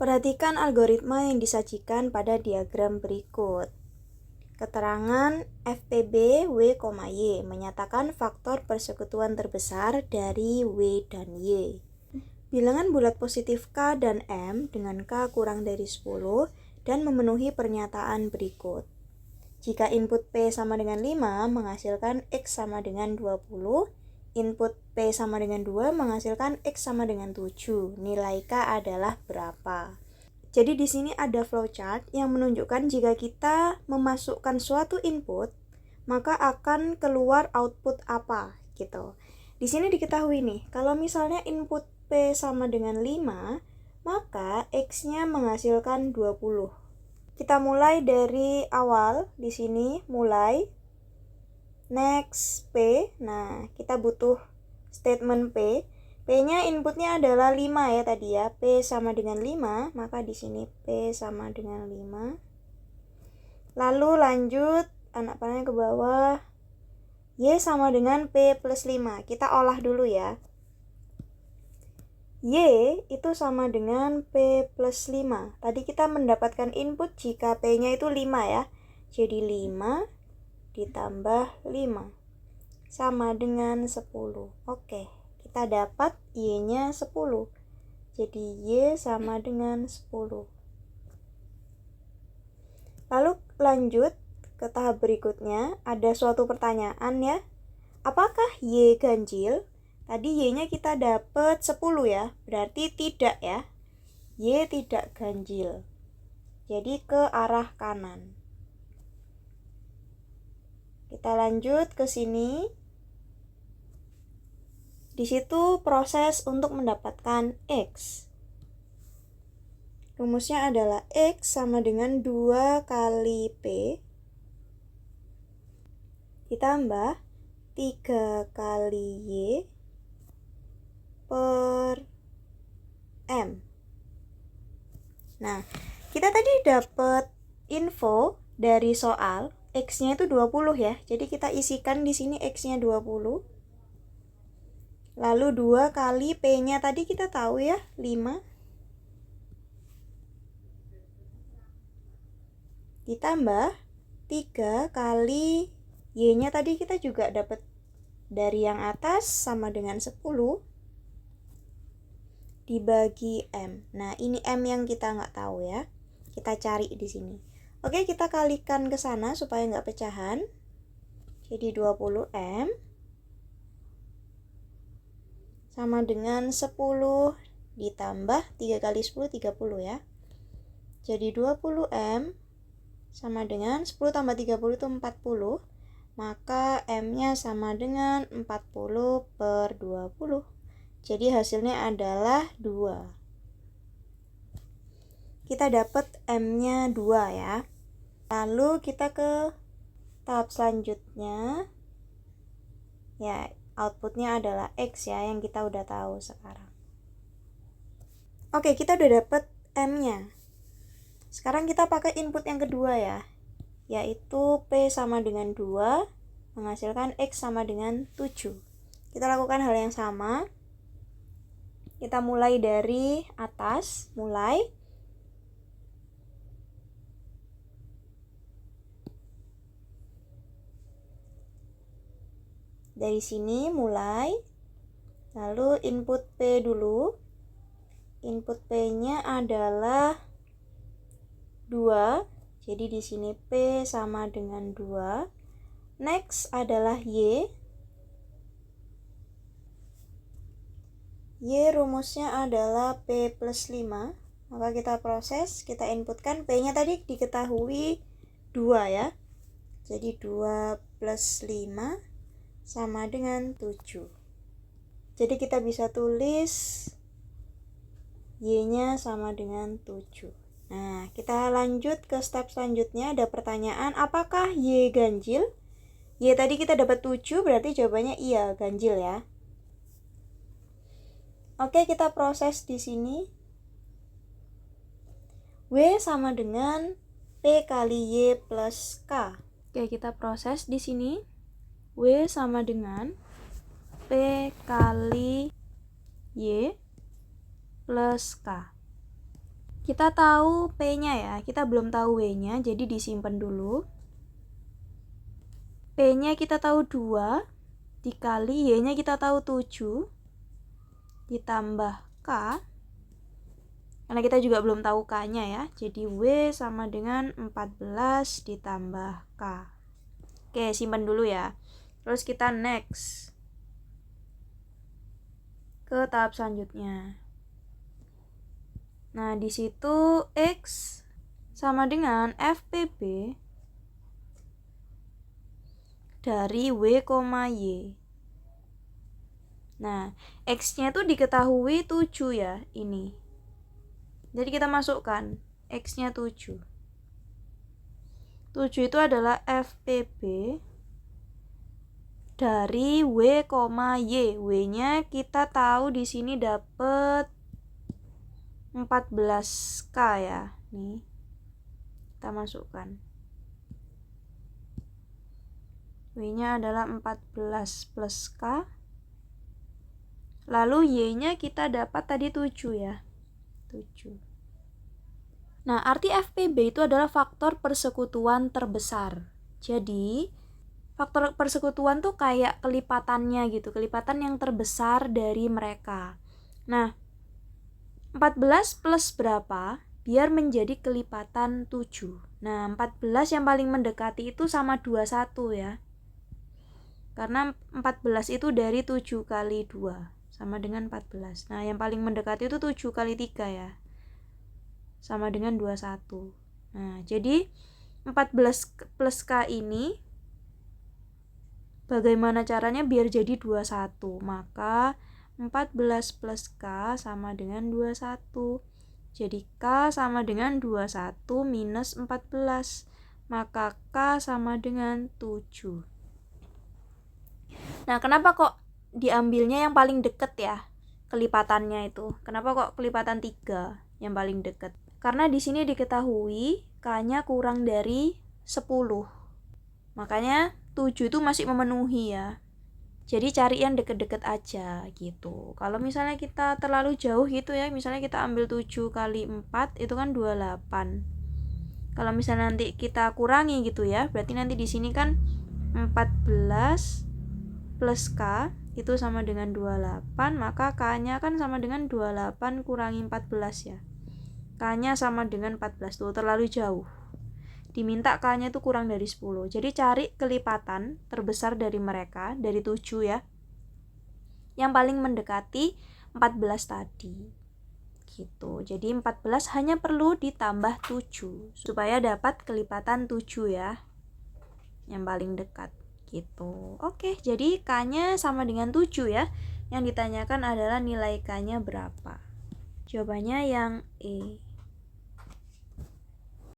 Perhatikan algoritma yang disajikan pada diagram berikut. Keterangan FPB W, Y menyatakan faktor persekutuan terbesar dari W dan Y. Bilangan bulat positif K dan M dengan K kurang dari 10 dan memenuhi pernyataan berikut. Jika input P sama dengan 5 menghasilkan X sama dengan 20, input P sama dengan 2 menghasilkan X sama dengan 7. Nilai K adalah berapa? Jadi di sini ada flowchart yang menunjukkan jika kita memasukkan suatu input, maka akan keluar output apa gitu. Di sini diketahui nih, kalau misalnya input P sama dengan 5, maka X-nya menghasilkan 20. Kita mulai dari awal, di sini mulai next P. Nah, kita butuh statement P. P-nya inputnya adalah 5 ya tadi ya. P sama dengan 5, maka di sini P sama dengan 5. Lalu lanjut, anak panahnya ke bawah. Y sama dengan P plus 5. Kita olah dulu ya. Y itu sama dengan P plus 5. Tadi kita mendapatkan input jika P-nya itu 5 ya. Jadi 5 ditambah 5 sama dengan 10. Oke. Kita dapat Y-nya 10. Jadi Y sama dengan 10. Lalu lanjut ke tahap berikutnya. Ada suatu pertanyaan ya. Apakah Y ganjil? Tadi Y-nya kita dapat 10 ya. Berarti tidak ya. Y tidak ganjil. Jadi ke arah kanan. Kita lanjut ke sini. Di situ proses untuk mendapatkan X. Rumusnya adalah X sama dengan 2 kali P ditambah 3 kali Y per M. Nah, kita tadi dapat info dari soal X-nya itu 20 ya. Jadi kita isikan di sini X-nya 20. Lalu 2 kali P-nya tadi kita tahu ya, 5. Ditambah 3 kali Y-nya tadi kita juga dapat dari yang atas sama dengan 10 dibagi M. Nah, ini M yang kita nggak tahu ya. Kita cari di sini. Oke, kita kalikan ke sana supaya nggak pecahan. Jadi 20M sama dengan 10 ditambah 3 kali 10, 30 ya. Jadi 20M sama dengan 10 tambah 30 itu 40. Maka M-nya sama dengan 40 per 20. Jadi hasilnya adalah 2. Kita dapat M-nya 2 ya. Lalu kita ke tahap selanjutnya. Ya, outputnya adalah X ya, yang kita udah tahu sekarang. Oke, kita udah dapet M-nya. Sekarang kita pakai input yang kedua ya, yaitu P sama dengan 2, menghasilkan X sama dengan 7. Kita lakukan hal yang sama. Kita mulai dari atas, dari sini mulai, lalu input P dulu. Input P-nya adalah 2. Jadi di sini P sama dengan 2. Next adalah Y. Y rumusnya adalah P plus 5. Maka kita proses, kita inputkan. P-nya tadi diketahui 2 ya. Jadi 2 plus 5 sama dengan 7. Jadi kita bisa tulis Y-nya sama dengan 7. Nah, kita lanjut ke step selanjutnya. Ada pertanyaan, apakah Y ganjil? Y tadi kita dapat 7, berarti jawabannya iya, ganjil ya. Oke, kita proses di sini. W sama dengan P kali Y plus K. Oke, kita proses di sini. W sama dengan P kali Y plus K. Kita tahu P-nya ya, kita belum tahu W-nya, jadi disimpan dulu. P-nya kita tahu 2, dikali Y-nya kita tahu 7, ditambah K. Karena kita juga belum tahu K-nya ya, jadi W sama dengan 14 ditambah K. Oke, simpan dulu ya. Terus kita next ke tahap selanjutnya. Nah, di situ X sama dengan FPB dari W, Y. Nah, X-nya itu diketahui 7 ya, ini. Jadi kita masukkan X-nya 7. 7 itu adalah FPB dari W, Y. W-nya kita tahu di sini dapat 14K ya. Nih. Kita masukkan. W-nya adalah 14 plus K. Lalu Y-nya kita dapat tadi 7 ya. 7. Nah, arti FPB itu adalah faktor persekutuan terbesar. Jadi, faktor persekutuan tuh kayak kelipatannya gitu, kelipatan yang terbesar dari mereka. Nah, 14 plus berapa? Biar menjadi kelipatan 7. Nah, 14 yang paling mendekati itu sama 21 ya. Karena 14 itu dari 7 kali 2. Sama dengan 14. Nah, yang paling mendekati itu 7 kali 3 ya. Sama dengan 21. Nah, jadi 14 plus K ini bagaimana caranya biar jadi 21? Maka 14 plus K sama dengan 21. Jadi K sama dengan 21 minus 14. Maka K sama dengan 7. Nah, kenapa kok diambilnya yang paling deket ya? Kelipatannya itu. Kenapa kok kelipatan 3 yang paling deket? Karena di sini diketahui K-nya kurang dari 10. Makanya 7 itu masih memenuhi ya. Jadi cari yang deket-deket aja gitu. Kalau misalnya kita terlalu jauh gitu ya, misalnya kita ambil 7 kali 4 itu kan 28. Kalau misalnya nanti kita kurangi gitu ya, berarti nanti di sini kan 14 plus K itu sama dengan 28, maka K-nya kan sama dengan 28 kurangi 14 ya. K-nya sama dengan 14, tuh terlalu jauh. Diminta K-nya itu kurang dari 10. Jadi cari kelipatan terbesar dari mereka, dari 7 ya. Yang paling mendekati 14 tadi. Gitu. Jadi 14 hanya perlu ditambah 7 supaya dapat kelipatan 7 ya. Yang paling dekat gitu. Oke, jadi K-nya sama dengan 7 ya. Yang ditanyakan adalah nilai K-nya berapa. Jawabannya yang E.